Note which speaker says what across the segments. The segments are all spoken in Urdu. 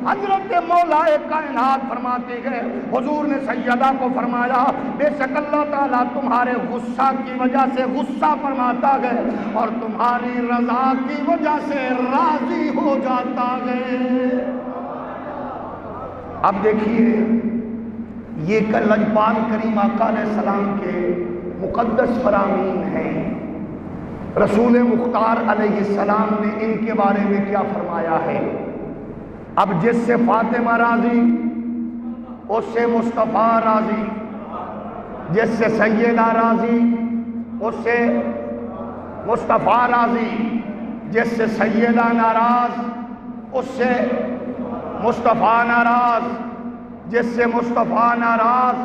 Speaker 1: حضرت مولا کائنات فرماتے گئے، حضور نے سیدہ کو فرمایا بے شک اللہ تعالیٰ تمہارے غصہ کی وجہ سے غصہ فرماتا گئے اور تمہاری رضا کی وجہ سے راضی ہو جاتا گئے۔ اب دیکھیے یہ لجپال کریم آقا علیہ السلام کے مقدس فرامین ہیں۔ رسول مختار علیہ السلام نے ان کے بارے میں کیا فرمایا ہے؟ اب جس سے فاطمہ راضی اس سے مصطفیٰ راضی، جس سے سیدہ راضی اس سے مصطفیٰ راضی، جس سے سیدہ ناراض اس سے مصطفیٰ ناراض، جس سے مصطفیٰ ناراض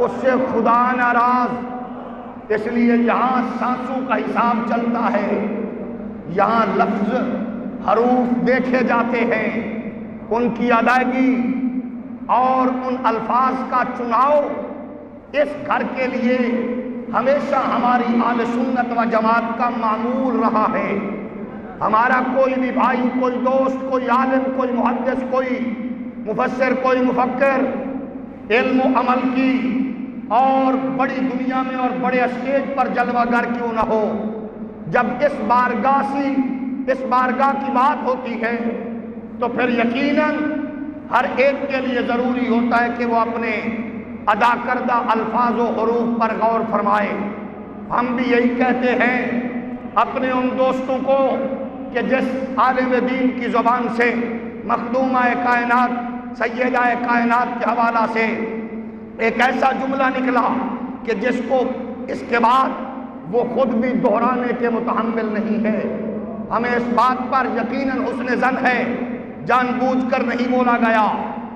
Speaker 1: اس سے خدا ناراض۔ اس لیے یہاں سانسوں کا حساب چلتا ہے، یہاں لفظ حروف دیکھے جاتے ہیں، ان کی ادائیگی اور ان الفاظ کا چناؤ اس گھر کے لیے ہمیشہ ہماری اہل سنت و جماعت کا معمول رہا ہے۔ ہمارا کوئی بھی بھائی، کوئی دوست، کوئی عالم، کوئی محدث، کوئی مفسر، کوئی مفکر علم و عمل کی اور بڑی دنیا میں اور بڑے اسٹیج پر جلوہ گر کیوں نہ ہو، جب اس بارگاہ کی بات ہوتی ہے تو پھر یقیناً ہر ایک کے لیے ضروری ہوتا ہے کہ وہ اپنے ادا کردہ الفاظ و حروف پر غور فرمائے۔ ہم بھی یہی کہتے ہیں اپنے ان دوستوں کو کہ جس عالم دین کی زبان سے مخدومہ کائنات سیدہ کائنات کے حوالہ سے ایک ایسا جملہ نکلا کہ جس کو اس کے بعد وہ خود بھی دہرانے کے متحمل نہیں ہے، ہمیں اس بات پر یقیناً حسن ظن ہے، جان بوجھ کر نہیں بولا گیا،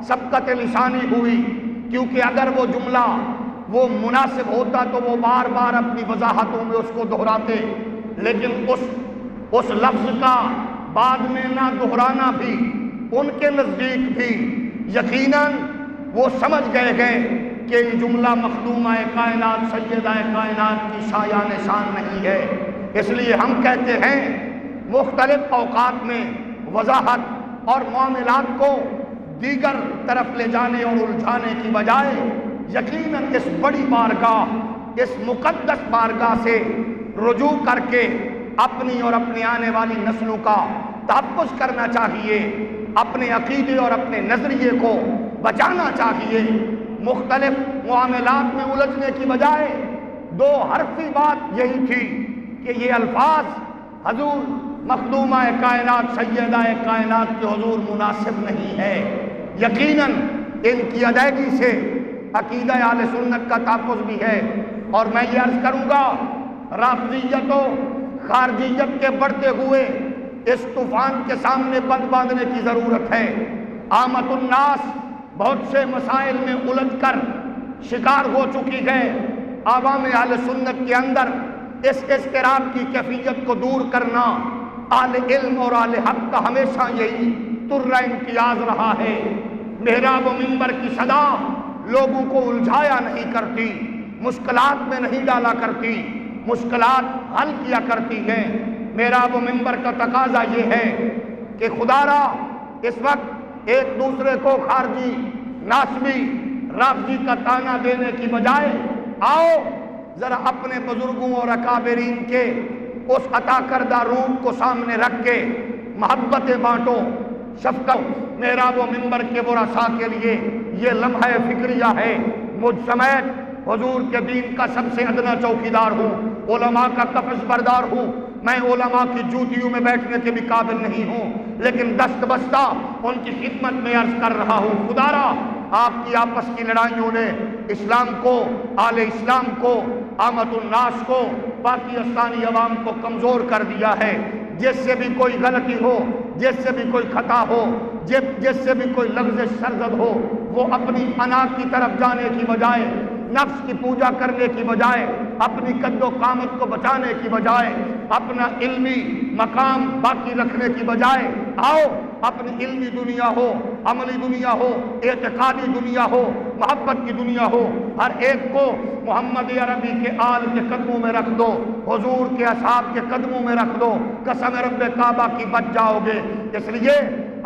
Speaker 1: سبقت لسانی ہوئی، کیونکہ اگر وہ جملہ وہ مناسب ہوتا تو وہ بار بار اپنی وضاحتوں میں اس کو دہراتے، لیکن اس لفظ کا بعد میں نہ دہرانا بھی ان کے نزدیک بھی یقیناً وہ سمجھ گئے کہ یہ جملہ مخدومہ کائنات سیدہ کائنات کی شایان شان نہیں ہے۔ اس لیے ہم کہتے ہیں مختلف اوقات میں وضاحت اور معاملات کو دیگر طرف لے جانے اور الجھانے کی بجائے یقیناً اس بڑی بارگاہ، اس مقدس بارگاہ سے رجوع کر کے اپنی اور اپنی آنے والی نسلوں کا تحفظ کرنا چاہیے، اپنے عقیدے اور اپنے نظریے کو بچانا چاہیے۔ مختلف معاملات میں الجھنے کی بجائے دو حرفی بات یہی تھی کہ یہ الفاظ حضور مخدومہ کائنات سیدہ کائنات کے حضور مناسب نہیں ہے۔ یقیناً ان کی ادائیگی سے عقیدہ اہل سنت کا تحفظ بھی ہے، اور میں یہ عرض کروں گا رافضیت و خارجیت کے بڑھتے ہوئے اس طوفان کے سامنے بند باندھنے کی ضرورت ہے۔ عامت الناس بہت سے مسائل میں الجھ کر شکار ہو چکی ہے۔ عوام اہل سنت کے اندر اس اضطراب کی کیفیت کو دور کرنا اہل علم اور اہل حق کا ہمیشہ یہی طرہ امتیاز رہا ہے۔ محراب و منبر کی صدا لوگوں کو الجھایا نہیں کرتی، مشکلات میں نہیں ڈالا کرتی، مشکلات حل کیا کرتی ہے۔ محراب و منبر کا تقاضا یہ ہے کہ خدا را اس وقت ایک دوسرے کو خارجی، ناسبی، رافضی کا طعنہ دینے کی بجائے آؤ ذرا اپنے بزرگوں اور اکابرین کے اس عطا کردہ روح کو سامنے رکھ کے محبتیں بانٹو، شفقت۔ محراب و منبر کے ورثاء کے لیے یہ لمحہ فکریہ ہے، مجھ سمیت حضور کے دین کا سب سے ادنا چوکیدار ہوں، علماء کا قفس بردار ہوں، میں علماء کی جوتیوں میں بیٹھنے کے بھی قابل نہیں ہوں، لیکن دست بستہ ان کی خدمت میں عرض کر رہا ہوں خدا را آپ کی آپس کی لڑائیوں نے اسلام کو، آل اسلام کو، عامت الناس کو، پاکستانی عوام کو کمزور کر دیا ہے۔ جس سے بھی کوئی غلطی ہو، جس سے بھی کوئی خطا ہو، جس سے بھی کوئی لغزش سرزد ہو، وہ اپنی انا کی طرف جانے کی بجائے، نفس کی پوجا کرنے کی بجائے، اپنی قد و قامت کو بچانے کی بجائے، اپنا علمی مقام باقی رکھنے کی بجائے آؤ اپنی علمی دنیا ہو، عملی دنیا ہو، اعتقادی دنیا ہو، محبت کی دنیا ہو، ہر ایک کو محمد عربی کے آل کے قدموں میں رکھ دو، حضور کے اصحاب کے قدموں میں رکھ دو، قسم رب کعبہ کی بچ جاؤ گے۔ اس لیے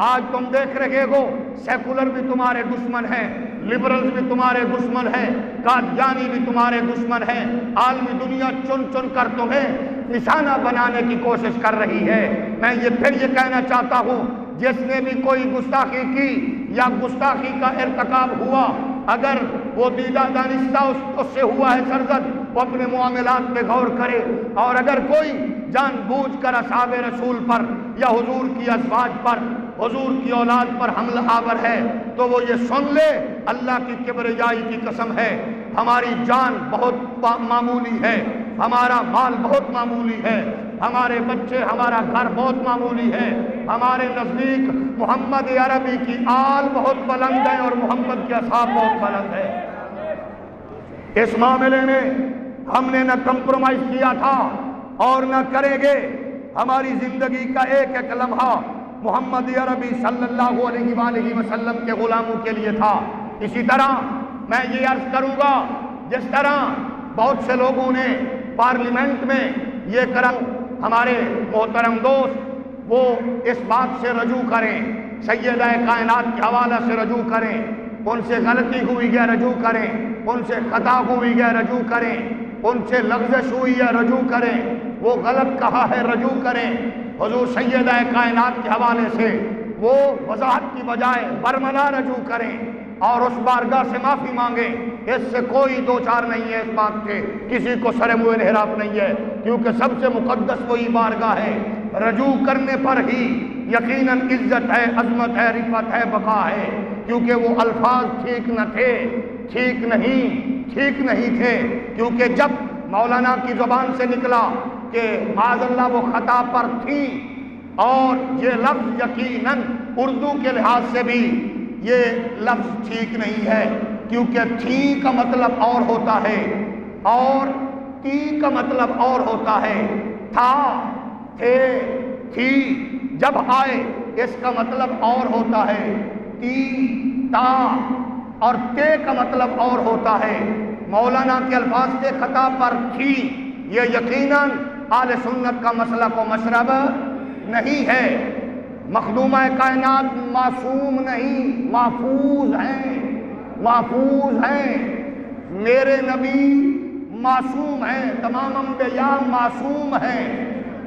Speaker 1: آج تم دیکھ رہے ہو سیکولر بھی تمہارے دشمن ہیں، لبرلز بھی تمہارے دشمن ہیں، قادیانی بھی تمہارے دشمن ہیں، عالمی دنیا چن چن کر تمہیں نشانہ بنانے کی کوشش کر رہی ہے۔ میں پھر یہ کہنا چاہتا ہوں، جس نے بھی کوئی گستاخی کی یا گستاخی کا ارتکاب ہوا، اگر وہ دیدہ دانستہ اس سے ہوا ہے سرزد، وہ اپنے معاملات پہ غور کرے، اور اگر کوئی جان بوجھ کر اصحاب رسول پر یا حضور کی ازواج پر، حضور کی اولاد پر حملہ آور ہے، تو وہ یہ سن لے، اللہ کی کبریائی کی قسم ہے، ہماری جان بہت معمولی ہے، ہمارا مال بہت معمولی ہے، ہمارے بچے، ہمارا گھر بہت معمولی ہے، ہمارے نزدیک محمد عربی کی آل بہت بلند ہے اور محمد کے اصحاب بہت بلند ہے۔ اس معاملے میں ہم نے نہ کمپرومائز کیا تھا اور نہ کریں گے۔ ہماری زندگی کا ایک ایک لمحہ محمد عربی صلی اللہ علیہ وآلہ وسلم کے غلاموں کے لیے تھا۔ اسی طرح میں یہ عرض کروں گا، جس طرح بہت سے لوگوں نے پارلیمنٹ میں یہ کرم، ہمارے محترم دوست وہ اس بات سے رجوع کریں، سیدہ کائنات کے حوالہ سے رجوع کریں، ان سے غلطی ہوئی ہے رجوع کریں، ان سے خطا ہوئی ہے رجوع کریں، ان سے لغزش ہوئی ہے رجوع کریں، وہ غلط کہا ہے رجوع کریں، حضور سیدہ کائنات کے حوالے سے وہ وضاحت کی بجائے برملا رجوع کریں اور اس بارگاہ سے معافی مانگیں۔ اس سے کوئی دو چار نہیں ہے، اس بات سے کسی کو سر منہ انحراف نہیں ہے، کیونکہ سب سے مقدس وہی بارگاہ ہے۔ رجوع کرنے پر ہی یقیناً عزت ہے، عظمت ہے، رفعت ہے، بقا ہے، کیونکہ وہ الفاظ ٹھیک نہ تھے، ٹھیک نہیں تھے، کیونکہ جب مولانا کی زبان سے نکلا کہ معاذ اللہ وہ خطا پر تھی، اور یہ لفظ یقیناً اردو کے لحاظ سے بھی یہ لفظ ٹھیک نہیں ہے، کیونکہ تھی کا مطلب اور ہوتا ہے اور تی کا مطلب اور ہوتا ہے۔ تھا، تھے، تھی جب آئے اس کا مطلب اور ہوتا ہے، تی، تا اور تے کا مطلب اور ہوتا ہے۔ مولانا کے الفاظ سے خطا پر تھی، یہ یقیناً اہل سنت کا مسلک و مشرب نہیں ہے۔ مخدومہ کائنات معصوم نہیں، محفوظ ہیں، میرے نبی معصوم ہیں، تمام انبیاء معصوم ہیں،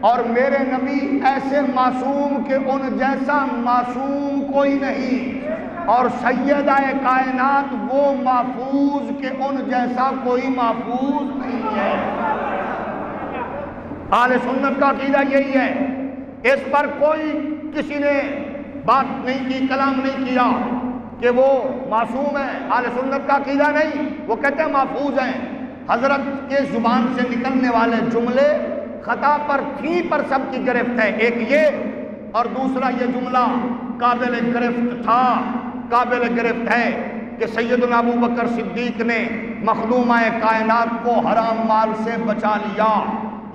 Speaker 1: اور میرے نبی ایسے معصوم کہ ان جیسا معصوم کوئی نہیں، اور سیدہ کائنات وہ محفوظ کہ ان جیسا کوئی محفوظ نہیں ہے۔ اہل سنت کا عقیدہ یہی ہے، اس پر کوئی کسی نے بات نہیں کی، کلام نہیں کیا کہ وہ معصوم ہے۔ اہل سنت کا عقیدہ نہیں، وہ کہتے ہیں محفوظ ہیں۔ حضرت کے زبان سے نکلنے والے جملے خطا پر تھی پر سب کی گرفت ہے، ایک یہ، اور دوسرا یہ جملہ قابل گرفت تھا، قابل گرفت ہے کہ سیدنا ابو بکر صدیق نے مخدومہ کائنات کو حرام مال سے بچا لیا،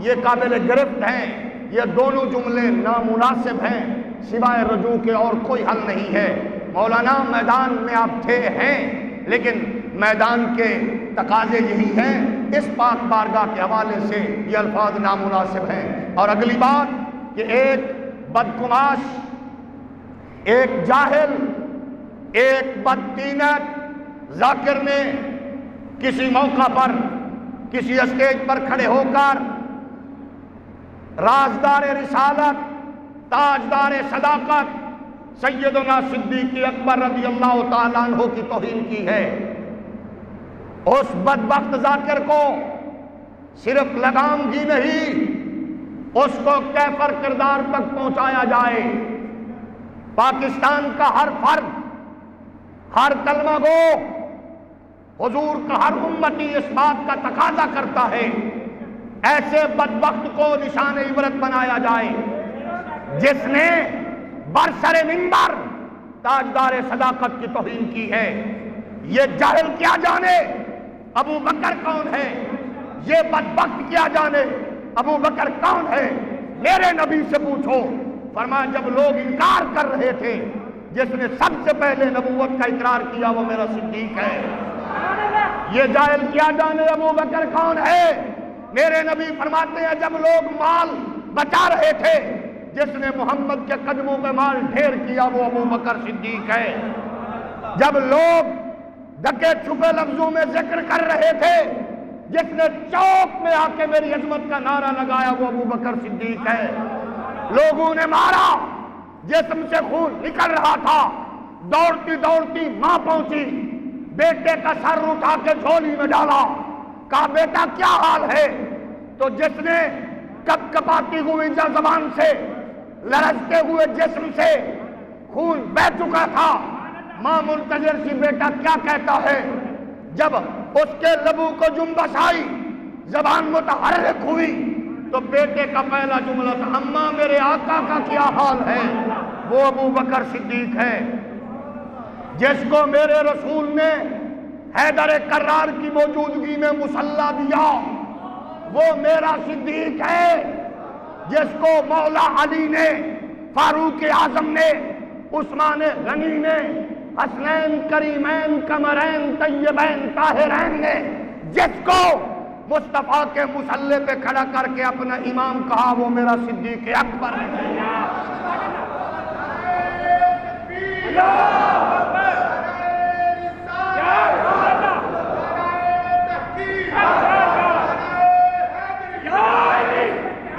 Speaker 1: یہ قابل گرفت ہیں۔ یہ دونوں جملے نامناسب ہیں، سوائے رجوع کے اور کوئی حل نہیں ہے۔ مولانا میدان میں آپ تھے ہیں، لیکن میدان کے تقاضے یہی ہیں، اس پاک بارگاہ کے حوالے سے یہ الفاظ نامناسب ہیں۔ اور اگلی بات کہ ایک بدگماش، ایک جاہل، ایک بدتینت ذاکر نے کسی موقع پر کسی اسٹیج پر کھڑے ہو کر رازدار رسالت، تاجدار صداقت سیدنا صدیق اکبر رضی اللہ تعالیٰ عنہ کی توہین کی ہے۔ اس بدبخت ذاکر کو صرف لگام ہی نہیں، اس کو کیفر کردار تک پہنچایا جائے۔ پاکستان کا ہر فرد، ہر کلمہ گو، حضور کا ہر امتی اس بات کا تقاضا کرتا ہے ایسے بدبخت کو نشان عبرت بنایا جائے جس نے برسر منبر تاجدار صداقت کی توہین کی ہے۔ یہ جاہل کیا جانے ابو بکر کون ہے، یہ بدبخت کیا جانے ابو بکر کون ہے۔ میرے نبی سے پوچھو، فرمایا جب لوگ انکار کر رہے تھے، جس نے سب سے پہلے نبوت کا اقرار کیا وہ میرا صدیق ہے۔ یہ جاہل کیا جانے ابو بکر کون ہے۔ میرے نبی فرماتے ہیں جب لوگ مال بچا رہے تھے، جس نے محمد کے قدموں پہ مال ڈھیر کیا وہ ابو بکر صدیق ہے۔ جب لوگ ڈکے چھپے لفظوں میں ذکر کر رہے تھے، جس نے چوک میں آ کے میری عظمت کا نعرہ لگایا وہ ابو بکر صدیق ہے۔ لوگوں نے مارا، جسم سے خون نکل رہا تھا، دوڑتی دوڑتی ماں پہنچی، بیٹے کا سر اٹھا کے جھولی میں ڈالا، کہا بیٹا کیا حال ہے؟ تو جس نے کپ کپاتی ہوئی زبان سے، لرزتے ہوئے جسم سے خون بہہ چکا تھا، ماں منتظر سی بیٹا کیا کہتا ہے؟ جب اس کے لبوں کو جنبش آئی، زبان متحرک ہوئی، تو بیٹے کا پہلا جملہ تھا اماں میرے آقا کا کیا حال ہے؟ وہ ابو بکر صدیق ہے، جس کو میرے رسول نے حیدر کرار کی موجودگی میں مصلی دیا، وہ میرا صدیق ہے، جس کو مولا علی نے، فاروق اعظم نے، عثمان غنی نے، حسنین کریمین قمرین طیبین طاہرین نے جس کو مصطفیٰ کے مصلی پہ کھڑا کر کے اپنا امام کہا، وہ میرا صدیق اکبر ہے۔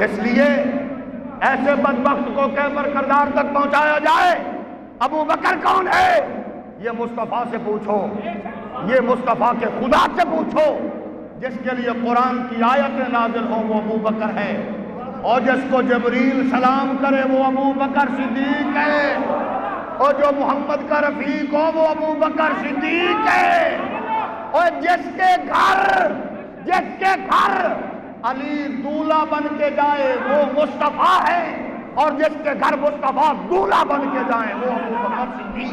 Speaker 1: اس لیے ایسے بدبخت کو کیفر کردار تک پہنچایا جائے، ابو بکر کون ہے؟ یہ مصطفیٰ سے پوچھو، یہ مصطفیٰ کے خدا سے پوچھو، جس کے لیے قرآن کی آیتیں نازل ہوں وہ ابو بکر ہے، اور جس کو جبریل سلام کرے وہ ابو بکر صدیق ہے، اور جو محمد کا رفیق ہو وہ ابو بکر صدیق ہے، اور جس کے گھر علی دولہا بن کے جائے وہ مصطفیٰ ہے، اور جس کے گھر مصطفیٰ دولہا بن کے جائیں وہ ابو بکر صدیق